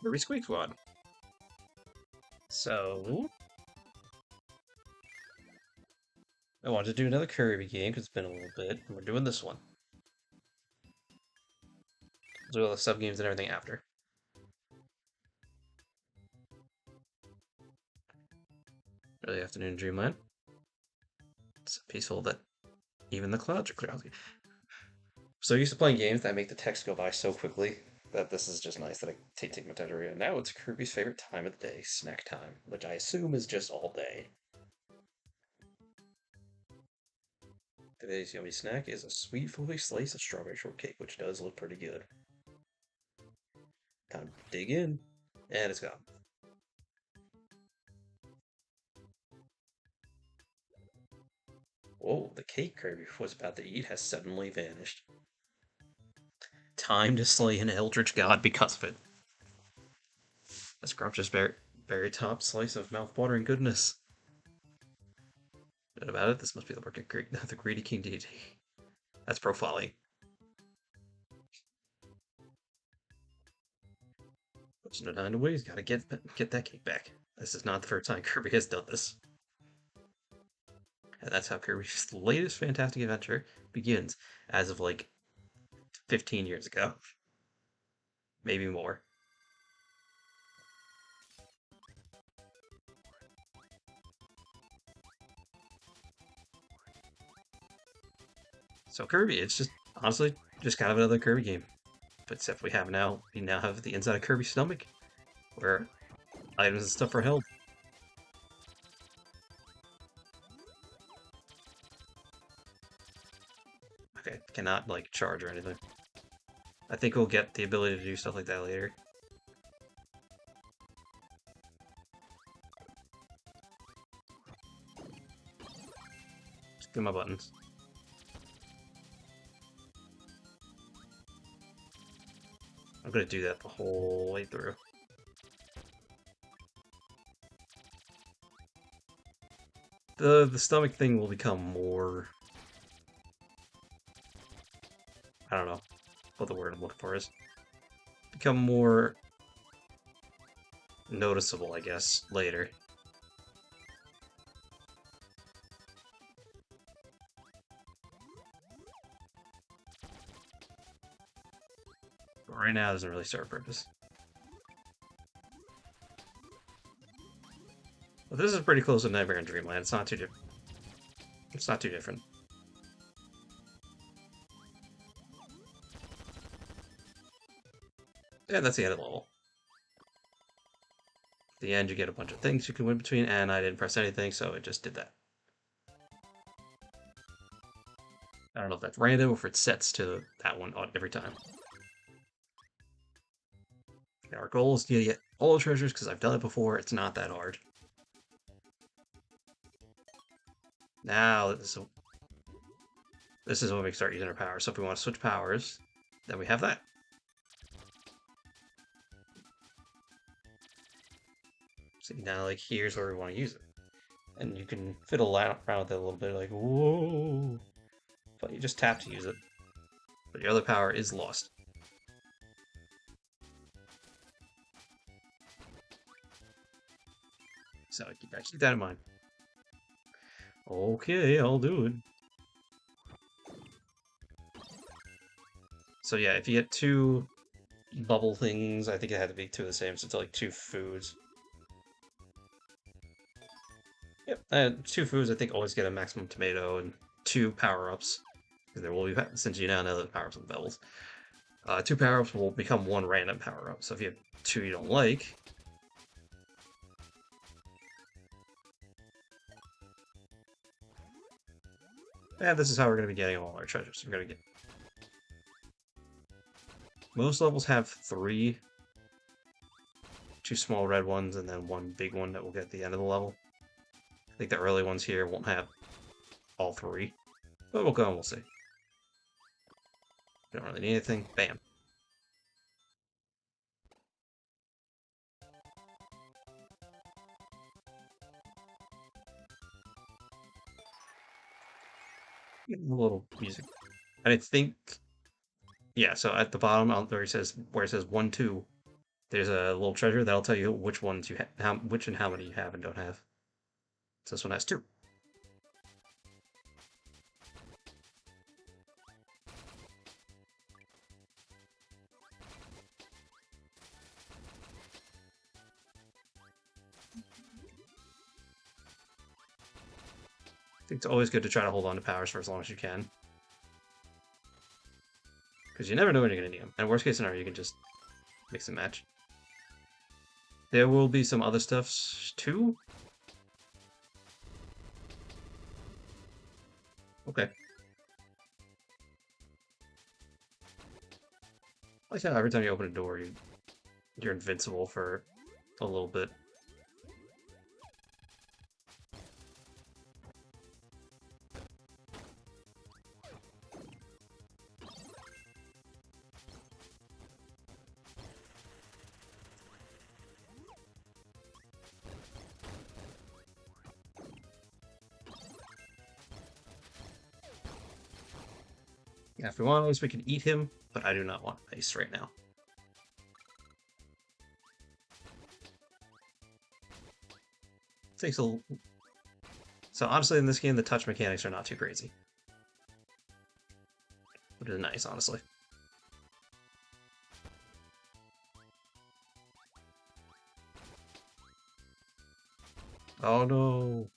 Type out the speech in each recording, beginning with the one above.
Kirby Squeak Squad. So, I wanted to do another Kirby game because it's been a little bit, and we're doing this one. We'll do all the sub games and everything after. Early afternoon dreamland. It's peaceful that even the clouds are clear. So used to playing games that make the text go by so quickly that this is just nice that I take my time to read it. Now it's Kirby's favorite time of the day, snack time, which I assume is just all day. Today's yummy snack is a sweet fully slice of strawberry shortcake, which does look pretty good. Time to dig in, and it's gone. Whoa, the cake Kirby was about to eat has suddenly vanished. Time to slay an eldritch god because of it. A scrumptious very top slice of mouth-watering goodness. What about it? This must be the work of the greedy king deity. That's profiling. There's no time to wait. He's got to get that cake back. This is not the first time Kirby has done this. And that's how Kirby's latest fantastic adventure begins, as of like 15 years ago. Maybe more. So Kirby, it's just honestly just kind of another Kirby game. But except we now have the inside of Kirby's stomach, where items and stuff are held. Okay, cannot like charge or anything. I think we'll get the ability to do stuff like that later. Just get my buttons. I'm gonna do that the whole way through. The stomach thing will become more. I don't know what the word I'm looking for is. Become more noticeable, I guess, later. But right now, it doesn't really serve a purpose. But this is pretty close to Nightmare and Dreamland. It's not too different. It's not too different. Yeah, that's the end of the level. At the end, you get a bunch of things you can win between, and I didn't press anything, so it just did that. I don't know if that's random or if it sets to that one every time. Our goal is to get all the treasures because I've done it before. It's not that hard. Now this is when we start using our power. So if we want to switch powers, then we have that. See, now like here's where we want to use it. And you can fiddle around with it a little bit, like, whoa. But you just tap to use it. But your other power is lost. So keep that in mind. Okay, I'll do it. So yeah, if you get two bubble things, I think it had to be two of the same, so it's like two foods. Yep, and two foods I think always get a maximum tomato and two power-ups. There will be, since you now know the power-ups and bubbles. Two power-ups will become one random power-up. So if you have two you don't like, and this is how we're going to be getting all our treasures. We're going to get. Most levels have three. Two small red ones and then one big one that will get at the end of the level. I think the early ones here won't have all three. But we'll go and we'll see. Don't really need anything. Bam. A little music. And I think, yeah, so at the bottom where it says 1, 2, There's a little treasure that'll tell you which ones you which and how many you have and don't have. So this one has 2. I think it's always good to try to hold on to powers for as long as you can. Because you never know when you're going to need them. And worst case scenario, you can just mix and match. There will be some other stuffs too. Okay. I like how every time you open a door, you're invincible for a little bit. Yeah, if we want ice, we can eat him, but I do not want ice right now. Takes a... So honestly, in this game, the touch mechanics are not too crazy. Which is nice, honestly. Oh no!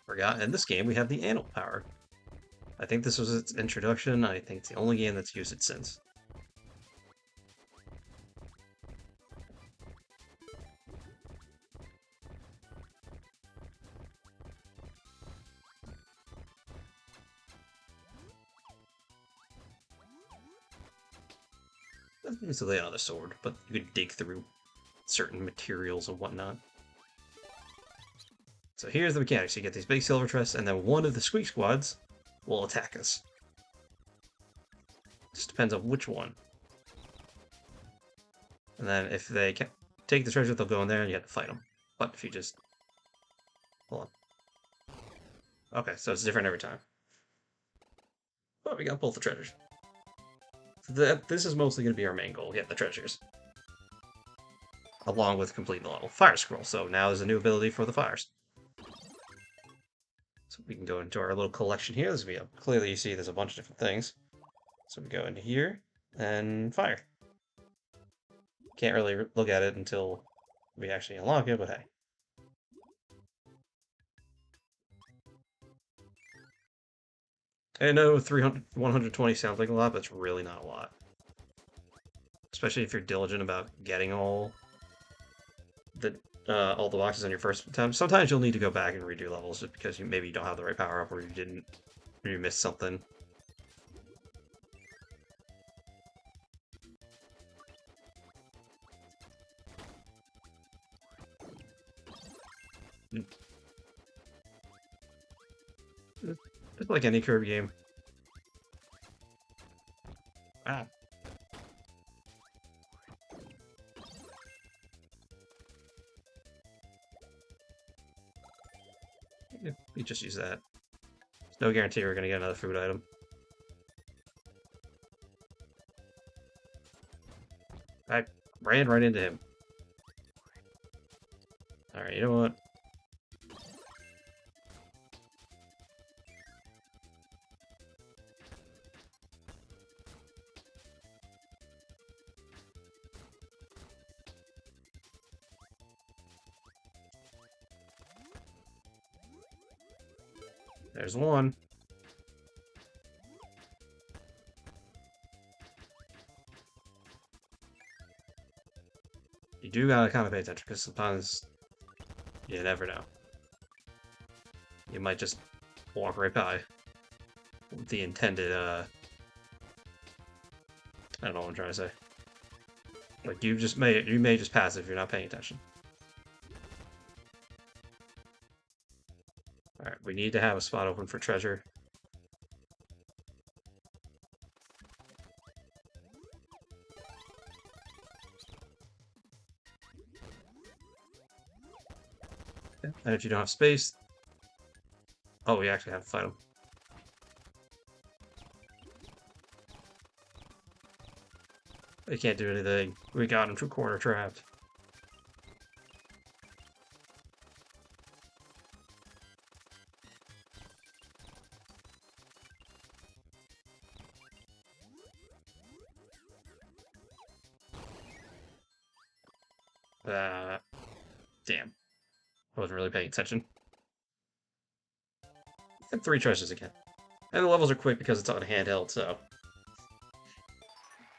Forgot, in this game we have the animal power. I think this was its introduction. I think it's the only game that's used it since. It's a lay on a sword, but you could dig through certain materials and whatnot. So here's the mechanics. You get these big silver chests, and then one of the Squeak squads will attack us. Just depends on which one. And then if they can take the treasure, they'll go in there and you have to fight them. But if you just... Hold on. Okay, so it's different every time. Oh, we got both the treasures. So this is mostly going to be our main goal, get the treasures. Along with completing the level. Fire scroll, so now there's a new ability for the fires. So we can go into our little collection here. This will be clearly you see there's a bunch of different things. So we go into here, and fire. Can't really look at it until we actually unlock it, but hey. I know 120 sounds like a lot, but it's really not a lot. Especially if you're diligent about getting all the boxes on your first attempt. Sometimes you'll need to go back and redo levels just because maybe you don't have the right power up or you missed something. Just like any Kirby game. Ah. We just use that. There's no guarantee we're gonna get another food item. I ran right into him. Alright, you know what? There's one. You do gotta kind of pay attention, because sometimes you never know. You might just walk right by with the intended, I don't know what I'm trying to say. Like, you may just pass it if you're not paying attention. Alright, we need to have a spot open for treasure. And if you don't have space... Oh, we actually have to fight them. They can't do anything. We got him corner trapped. Damn. I wasn't really paying attention. And 3 treasures again. And the levels are quick because it's on handheld, so.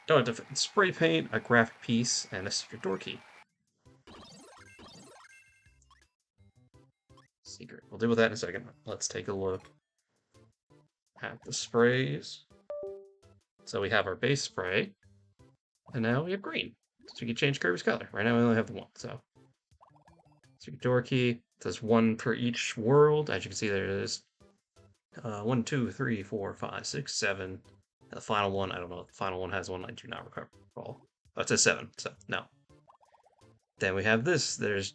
Don't have to spray paint, a graphic piece, and a secret door key. Secret. We'll deal with that in a second. Let's take a look at the sprays. So we have our base spray, and now we have green. So we can change Kirby's color. Right now we only have the one, so. Secret door key. There's 1 per each world. As you can see, there is 1, 2, 3, 4, 5, 6, 7. The final one, I don't know if the final one has one. I do not recall. Oh, it says 7, so no. Then we have this. There's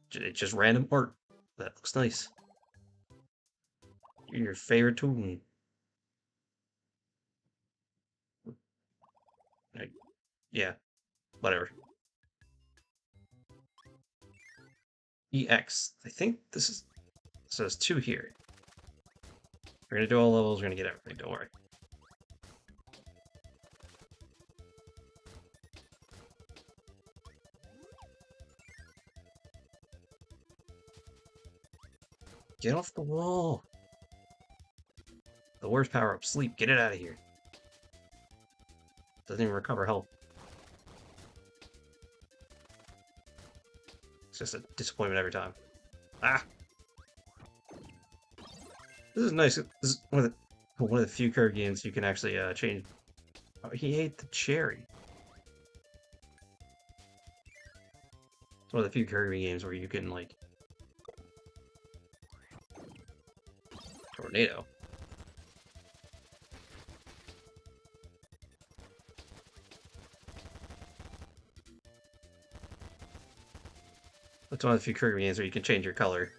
just random art. That looks nice. Your favorite tool. Yeah, whatever. EX. I think this is. So there's 2 here. We're gonna do all levels. We're gonna get everything. Don't worry. Get off the wall. The worst power up. Sleep. Get it out of here. Doesn't even recover health. It's just a disappointment every time. Ah! This is nice. This is one of the few Kirby games you can actually change. Oh, he ate the cherry. It's one of the few Kirby games where you can, like... Tornado. It's one of the few Kirby games where you can change your color.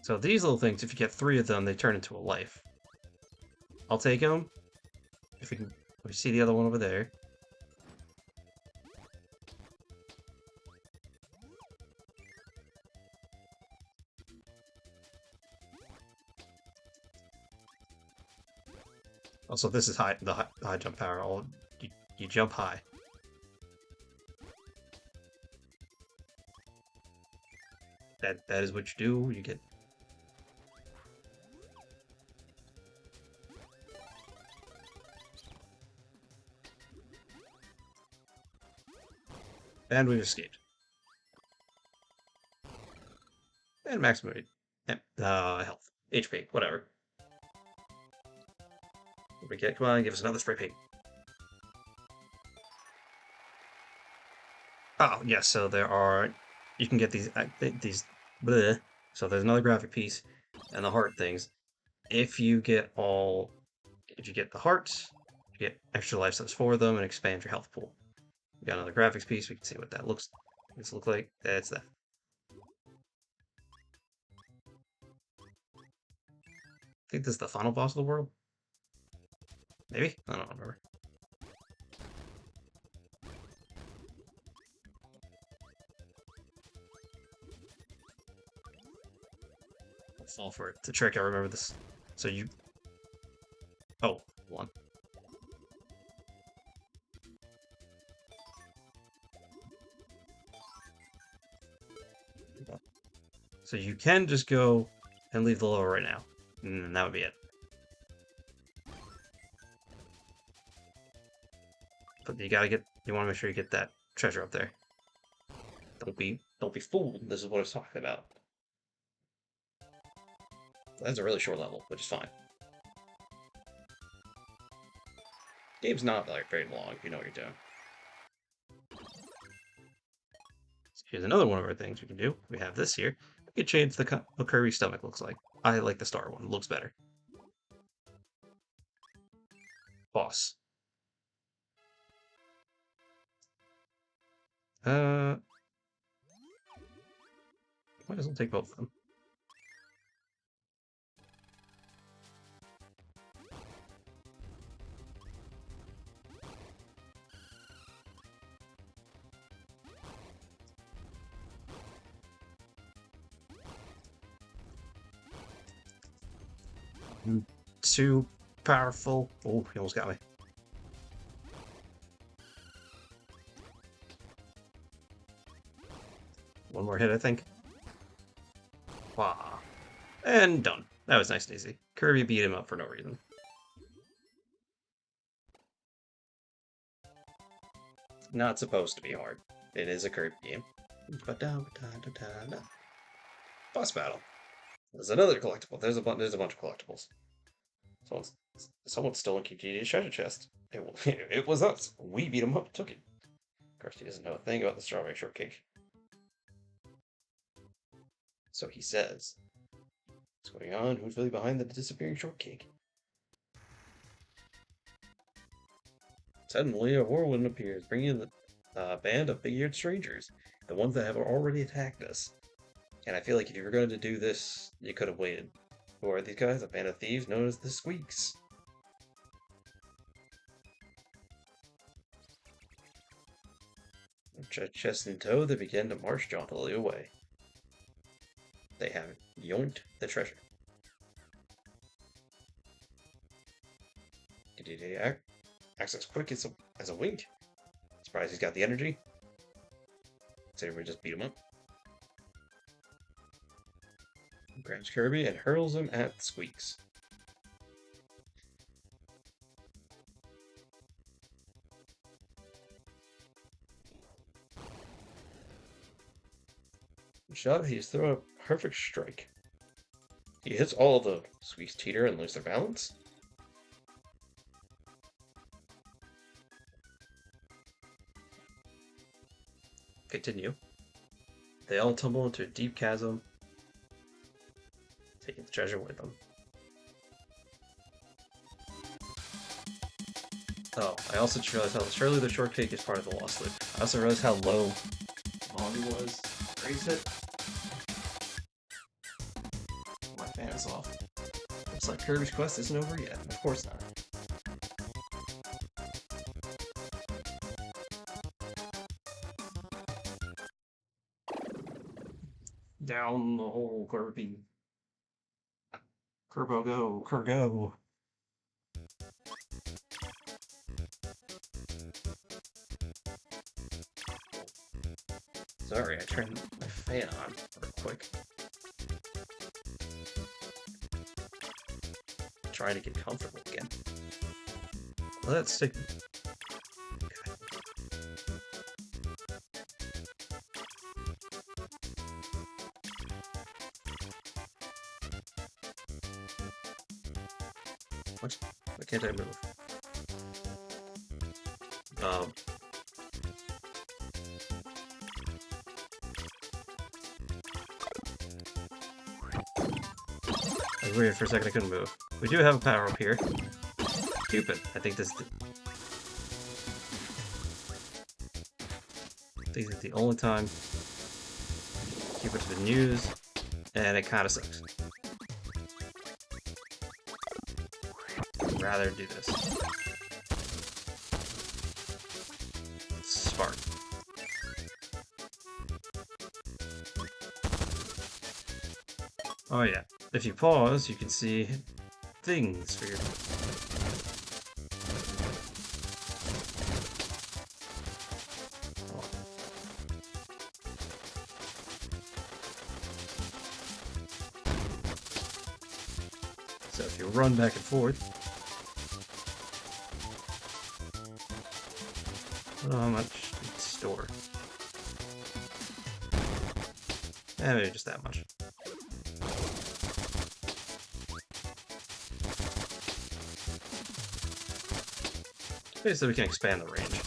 So these little things, if you get 3 of them, they turn into a life. I'll take them. If we see the other one over there. Also, this is the high jump power. You jump high. That is what you do. You get. And we've escaped. And maximum health. HP, whatever. Come on, give us another spray paint. Oh, yes, so there are... You can get these... Bleh. So there's another graphic piece, and the heart things. If you get the hearts, you get extra life cells for them, and expand your health pool. We got another graphics piece, we can see what that looks like. That's that. I think this is the final boss of the world. Maybe? I don't remember. I'll fall for it. The trick, I remember this. So you... Oh, 1. So you can just go and leave the level right now. And that would be it. But you want to make sure you get that treasure up there. Don't be fooled. This is what I was talking about. That's a really short level, which is fine. Game's not like very long if you know what you're doing. So here's another one of our things we can do. We have this here. We can change what Kirby's stomach looks like. I like the star one. It looks better. Boss. Might as well take both of them. Too powerful. Oh, he almost got me. One more hit, I think. Wow. And done. That was nice and easy. Kirby beat him up for no reason. Not supposed to be hard. It is a Kirby game. Boss battle. There's another collectible. There's a bunch of collectibles. Someone's stolen Kikiti's treasure chest. It was us. We beat him up, took it. Of course, he doesn't know a thing about the strawberry shortcake. So he says, "What's going on? Who's really behind the disappearing shortcake?" Suddenly, a whirlwind appears, bringing the band of big-eared strangers, the ones that have already attacked us. And I feel like if you were going to do this, you could have waited. Who are these guys? A band of thieves known as the Squeaks. Chest in tow, they begin to march jauntily away. They have yoinked the treasure. Acts as quick as a wink. Surprised he's got the energy. So everybody just beat him up. Grabs Kirby and hurls him at Squeaks. Shot, he's thrown a perfect strike. He hits all of the Squeaks teeter and lose their balance. Continue. They all tumble into a deep chasm, taking the treasure with them. Oh, I also just realized how surely the shortcake is part of the lost loop. I also realized how low Molly was. Raise it. My fan is off. Looks like Kirby's quest isn't over yet. Of course not. Down the hole, Kirby. Kirbo go, Kirgo. Sorry, I turned my fan on real quick. Trying to get comfortable again. Let's take. What? Why can't I move? I was weird for a second, I couldn't move. We do have a power up here. Cupid. I think this is the only time Cupid's been used, and it kind of sucks. I'd rather do this. Spark. Oh yeah. If you pause, you can see things for your... So if you run back and forth... I don't know how much to store. Maybe just that much. So we can expand the range.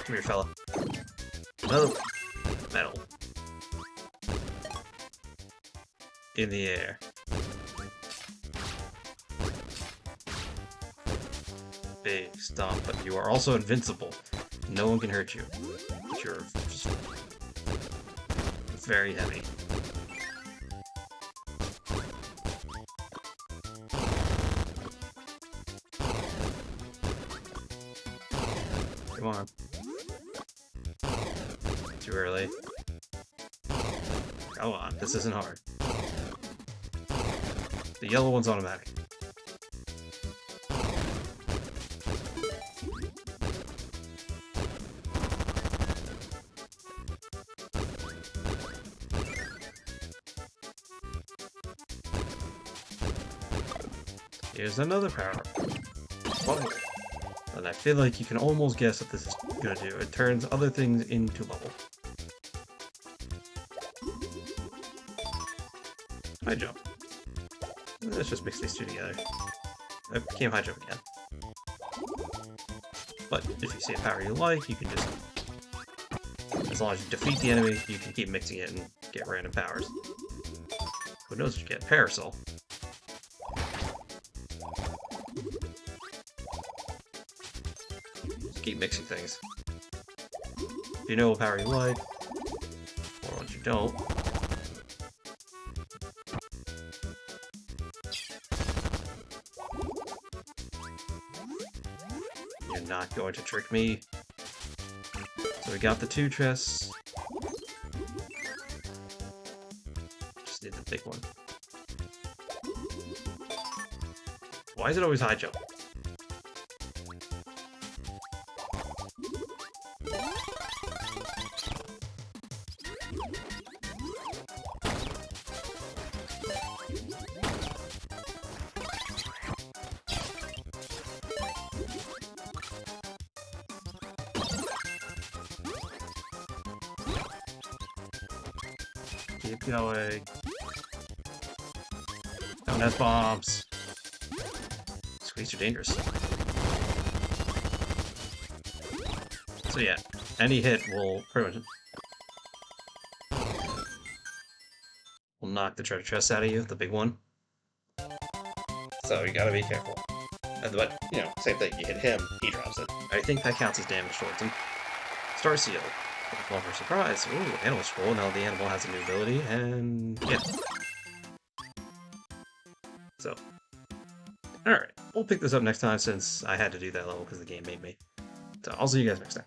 Come here, fella. Another metal. In the air. big stomp, but you are also invincible. No one can hurt you. But you're just very heavy. Come on. Too early. Come on, this isn't hard. The yellow one's automatic. Here's another power. Bubble. And I feel like you can almost guess what this is gonna do. It turns other things into bubble. High jump. Let's just mix these two together. I can't high jump again. But if you see a power you like, you can just... As long as you defeat the enemy, you can keep mixing it and get random powers. Who knows if you get Parasol. Just keep mixing things. If you know what power you like, or what you don't, you're not going to trick me. So we got the 2 chests. Just need the big one. Why is it always high jump? Keep going. Don't have bombs. Squeaks are dangerous. So yeah, any hit will pretty much will knock the treasure chest out of you, the big one. So you gotta be careful. But, you know, same thing, you hit him, he drops it. I think that counts as damage towards him. Star Seal. Well, for surprise. Ooh, animal scroll. Now the animal has a new ability, and yeah. So, alright. We'll pick this up next time since I had to do that level because the game made me. So I'll see you guys next time.